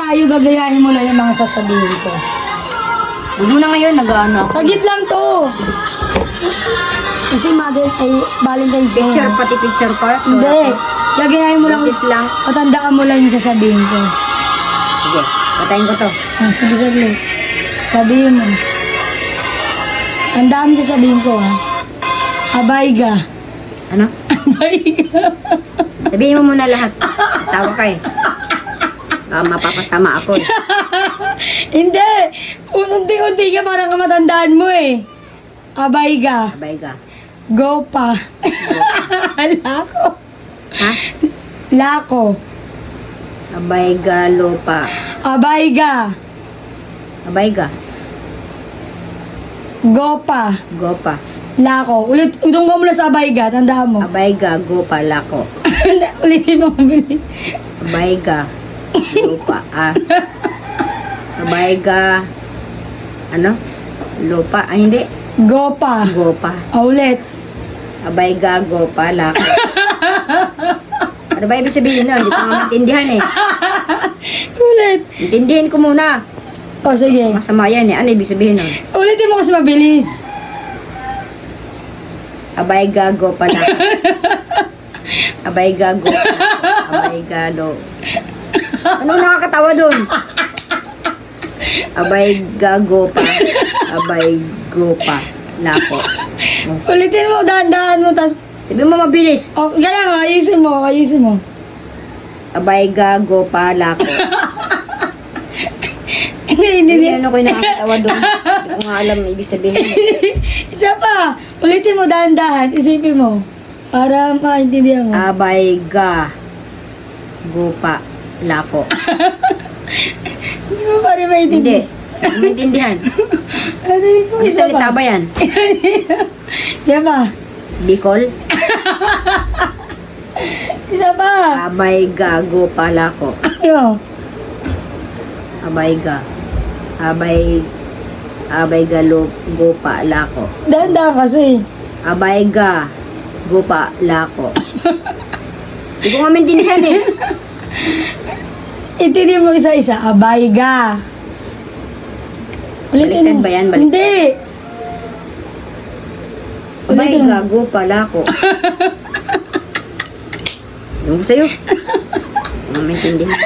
malayo, gagayahin mo lang yung mga sasabihin ko. Huwag mo na ngayon, nag-ano ako. Sagit lang to. Kasi Valentine's Day. Picture, pati picture pa. Hindi. Gagayahin mo lang. Boses lang. Patandaan mo lang yung sasabihin ko. Sige, patayin ko to. Ah, sige, saglit. Sabihin mo. Ang dami sasabihin ko, ha? Abayga. Ano? Abayga. Sabihin mo muna lahat. Tawa ka eh. Mapapasama ako eh. Hindi. Unti-unti ka parang matandaan mo eh. Abayga. Abay ka. Go pa. Lako. Ha? Lako. Abay ga, lupa. Abayga. Abay ga. Go pa. Gopa. Lako. Utong ka muna sa abayga. Tandaan mo. Abay ga, gopa, lako. Ulitin mo mabilis. Abay ga, lupa. Abay ga, ano? Lupa. Ay, hindi. Go pa. Gopa. Ulit. Abay ga, gopa, lako. Ano ba ibig sabihin nun? Hindi ko nga maintindihan eh. Ulit. Intindihin ko muna. O, sige. Masama yan eh. Ano ibig sabihin nun? Ulitin mo kasi mabilis. Abay ga, gopa, lako. Abay ga, gopa, lako. Abay ga, lo. Anong nakakatawa dun? Abay ga, gopa. Abay, gopa, lako. Ulitin mo, dahan-dahan mo, tas... Sabi mo mabilis. O, gaya mo, ayusin mo, ayusin mo. Abay ga, gopa, lako. Hindi. Ano ko yung nakakatawa dun? Hindi ko nga alam ibig sabihin. Isa pa. Ulitin mo, dahan-dahan, isipin mo. Para maintindihan mo. Abay ga, gopa, lako. Hindi mo pa rin Hindi. maintindihan. Hindi ko maintindihan. Ano ko, Ano isa salita pa. ba yan? Isa pa. Bicol? Isa pa. Abay ga, gopa, lako. Yo. Abay ga. Abay ga, gopa, lako. Dahan-dahan kasi. Abay ga, gopa, lako. Hindi ko nga maintindihan eh. Intindihan mo isa-isa. Abayga. Ulitin Baliktad mo. ba yan? Baliktad. Hindi. Abay Ulitin mo. ga, gopa, lako. Yung ko sa'yo. Hindi ko nga maintindihan.